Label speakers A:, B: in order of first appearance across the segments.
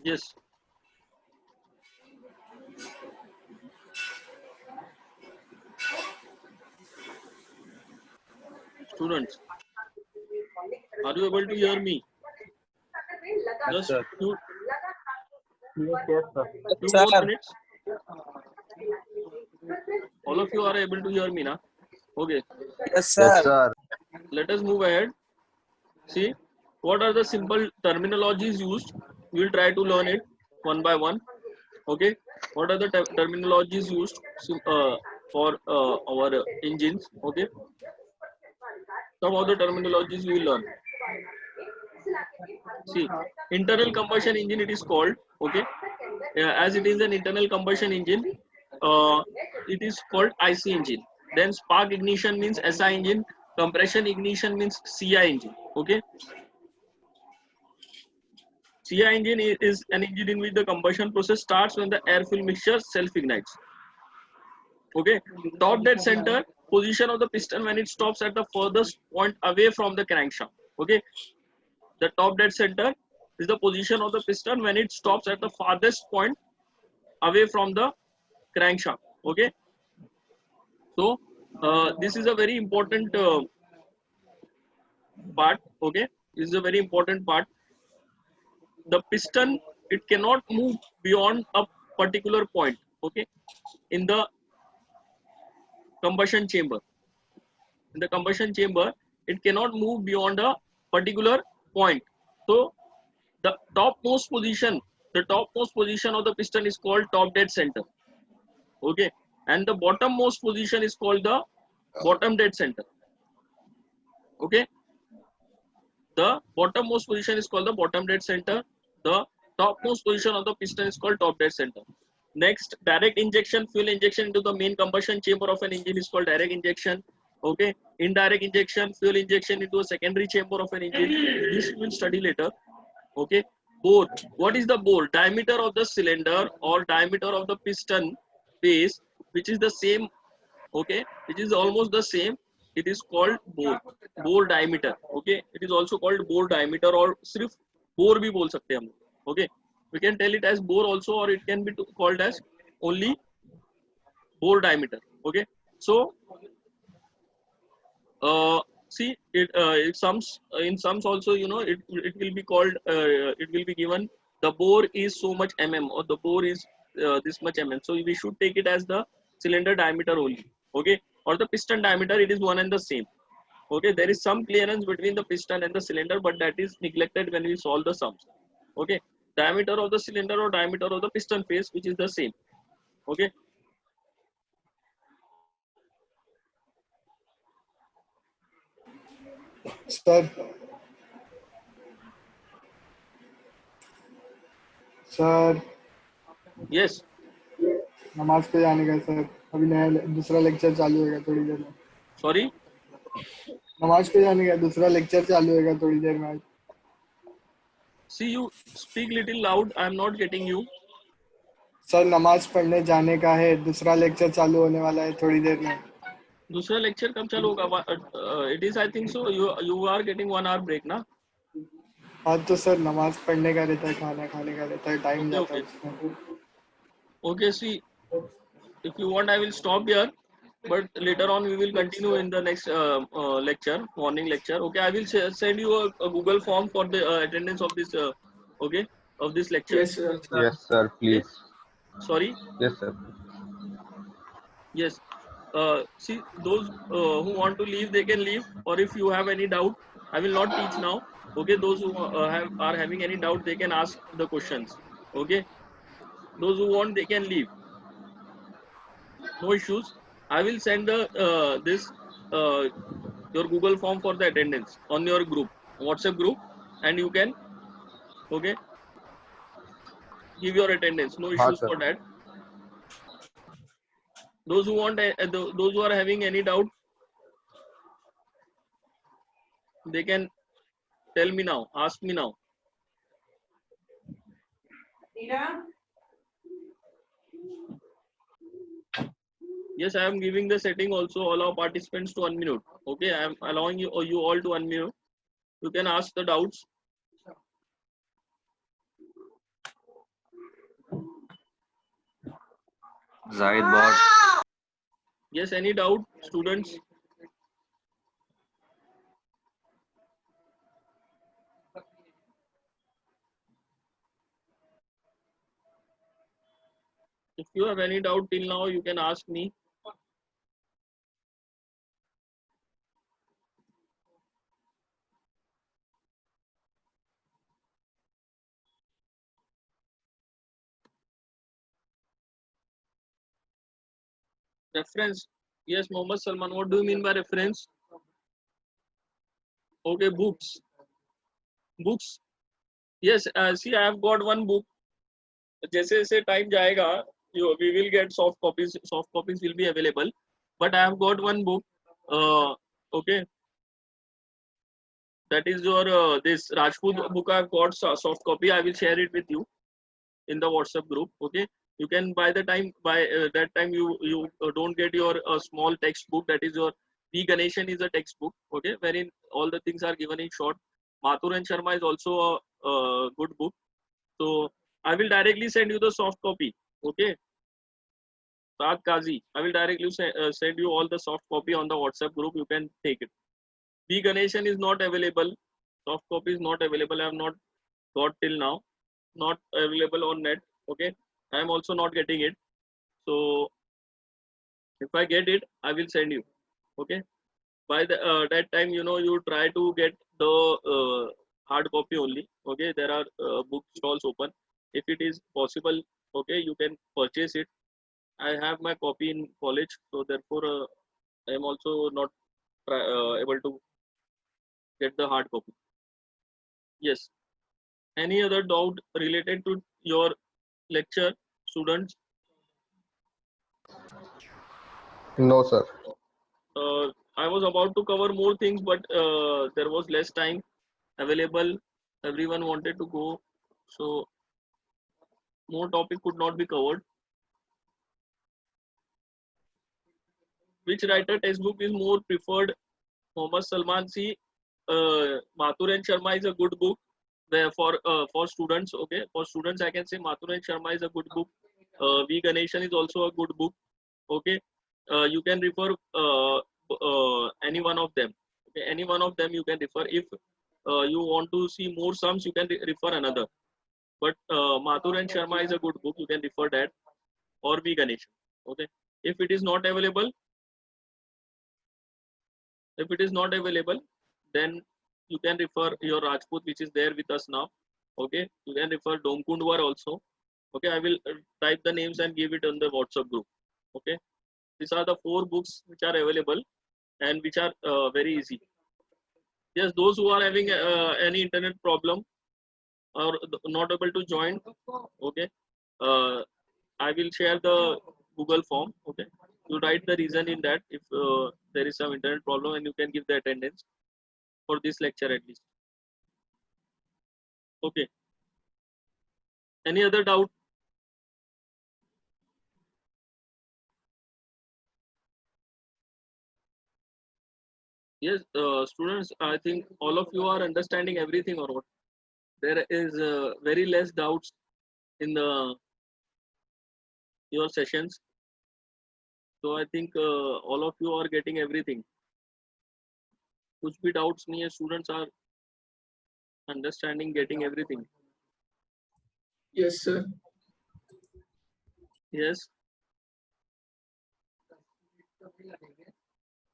A: Yes. Students, are you able to hear me?
B: Yes,
A: Just
B: sir.
A: few,
B: Yes, sir.
A: few more minutes. All of you are able to hear me now? Okay.
C: Yes,
B: Yes,
C: sir.
B: sir.
A: Let us move ahead. See, what are the simple terminologies used? We will try to learn it one by one. Okay. What are the terminologies used for our engines? Okay. Some of the terminologies we will learn. See, internal combustion engine it is called. Okay. As it is an internal combustion engine, it is called IC engine. Then spark ignition means SI engine. Compression ignition means CI engine. Okay. CI engine is an engine in which the combustion process starts when the air fuel mixture self ignites. Okay. Top dead center position of the piston when it stops at the furthest point away from the crankshaft. Okay. The top dead center is the position of the piston when it stops at the farthest point away from the crankshaft. Okay. So this is a very important part. Okay. This is a very important part. The piston, it cannot move beyond a particular point. Okay. In the combustion chamber, in the combustion chamber, it cannot move beyond a particular point. So the topmost position, of the piston is called top dead center. Okay. And the bottommost position is called the bottom dead center. Okay. The bottommost position is called the bottom dead center. The topmost position of the piston is called top dead center. Next, direct injection, fuel injection into the main combustion chamber of an engine is called direct injection. Okay. Indirect injection, fuel injection into a secondary chamber of an engine. This we will study later. Okay. Bore. What is the bore? Diameter of the cylinder or diameter of the piston base, which is the same. Okay, which is almost the same. It is called bore diameter. Okay, it is also called bore diameter or सिर्फ bore भी बोल सकते हैं हम. Okay, we can tell it as bore also, or it can be called as only bore diameter. Okay, so see it sums in sums also, you know, it will be called it will be given the bore is so much mm or the bore is this much mm. So we should take it as the cylinder diameter only. Okay, or the piston diameter, it is one and the same. Okay, there is some clearance between the piston and the cylinder, but that is neglected when we solve the sums. Okay, diameter of the cylinder or diameter of the piston face, which is the same. Okay.
D: Sir sir
A: Yes.
D: नमाज पे जाने का sir, अभी नया दूसरा lecture चालू होगा थोड़ी देर में.
A: Sorry.
D: नमाज पे जाने का दूसरा लेक्चर चालू होगा थोड़ी देर में.
A: See, you speak little loud. I am not getting you.
D: Sir नमाज पढ़ने जाने का है, दूसरा लेक्चर चालू होने वाला है थोड़ी देर में.
A: दूसरा लेक्चर कब चालू होगा? It is, I think so. You are getting 1 hour break ना?
D: हाँ तो सर नमाज पढ़ने का रहता है, खाना खाने का रहता है, टाइम जाता है उसमें.
A: Okay, see, if you want, I will stop here. But later on, we will continue in the next lecture, morning lecture. Okay, I will send you a Google form for the attendance of this. Okay, of this lecture.
D: Yes, sir.
B: Yes, sir. Please.
A: Sorry.
B: Yes, sir.
A: Yes. see those who want to leave, they can leave, or if you have any doubt, I will not teach now. Okay, those who are having any doubt, they can ask the questions. Okay, those who want, they can leave, no issues. I will send the this uh, your Google form for the attendance on your group, WhatsApp group, and you can, okay, give your attendance, no
C: हाँ
A: issues
C: sir.
A: for that. Those who want, those who are having any doubt, they can tell me now, ask me now. Yes, I am giving the setting also, allow participants to unmute. Okay, I am allowing you all to unmute. You can ask the doubts.
E: Zahid bot.
A: Yes, any doubt, students? If you have any doubt till now, you can ask me. Reference. Yes, Mohammed Salman. What do you mean by reference? Okay, books. Books. Yes, see, I have got one book. जैसे जैसे time जाएगा, we will get soft copies. Soft copies will be available. But I have got one book. Okay, that is your this Rajput book. I've got soft copy. I will share it with you in the WhatsApp group. Okay, you can by the time by that time you don't get your small textbook. That is your P Ganeshan is a textbook. Okay, wherein all the things are given in short. Mathur and Sharma is also a good book. So I will directly send you the soft copy. Okay, Saad Kazi. I will directly send you all the soft copy on the WhatsApp group. You can take it. P Ganeshan is not available. Soft copy is not available. I have not got till now. Not available on net. Okay, I am also not getting it. So if I get it, I will send you. Okay, by the that time, you try to get the hard copy only. Okay, there are book stalls open. If it is possible, okay, you can purchase it. I have my copy in college, so therefore I am also not able to get the hard copy. Yes. Any other doubt related to your lecture, students?
C: No sir.
A: I was about to cover more things, but there was less time available. Everyone wanted to go, so more topic could not be covered. Which writer textbook is more preferred? Mohammed Salman. See, Mathur and Sharma is a good book where for students. Okay, for students, I can say Mathur and Sharma is a good book. V Ganeshan is also a good book. Okay, you can refer any one of them. Okay, any one of them you can refer. If you want to see more sums, you can refer another. But Mathur and Sharma is a good book. You can refer that, or V Ganeshan. Okay, if it is not available, then you can refer your Rajput, which is there with us now. Okay, you can refer Domkundwar also. Okay, I will type the names and give it on the WhatsApp group. Okay, these are the 4 books which are available and which are very easy. Yes, those who are having any internet problem or not able to join, okay, uh, I will share the Google form. Okay, you write the reason in that if there is some internet problem, and you can give the attendance for this lecture at least. Okay, any other doubt? Yes, students, I think all of you are understanding everything or what? There is very less doubts in the your sessions. So I think all of you are getting everything. कुछ भी doubts नहीं है, students are understanding, getting everything.
F: Yes, sir.
A: Yes.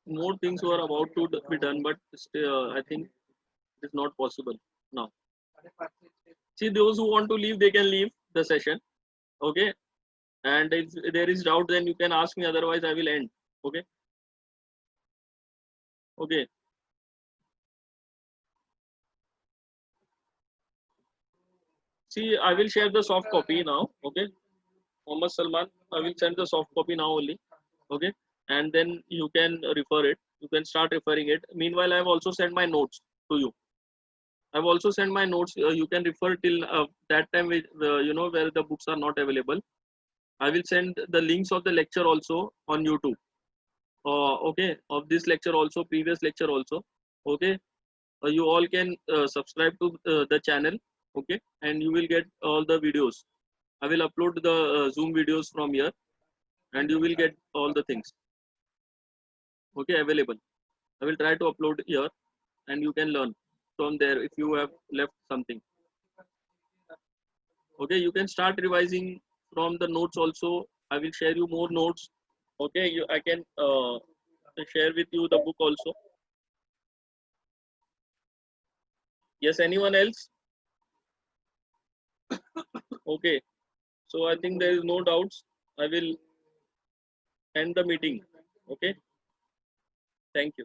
A: More things were about to be done, but still, I think it's not possible now. See, those who want to leave, they can leave the session. Okay. And if there is doubt, then you can ask me. Otherwise, I will end. Okay. Okay. See, I will share the soft copy now. Okay. Mohammed Salman, I will send the soft copy now only. Okay. And then you can refer it. You can start referring it. Meanwhile, I have also sent my notes to you. I've also sent my notes. You can refer till that time with where the books are not available. I will send the links of the lecture also on YouTube. Okay, of this lecture also, previous lecture also. Okay, you all can subscribe to the channel. Okay, and you will get all the videos. I will upload the Zoom videos from here, and you will get all the things. Okay, available. I will try to upload here, and you can learn from there if you have left something. Okay, you can start revising from the notes also. I will share you more notes. Okay, I can share with you the book also. Yes, anyone else? Okay, so I think there is no doubts. I will end the meeting. Okay, thank you.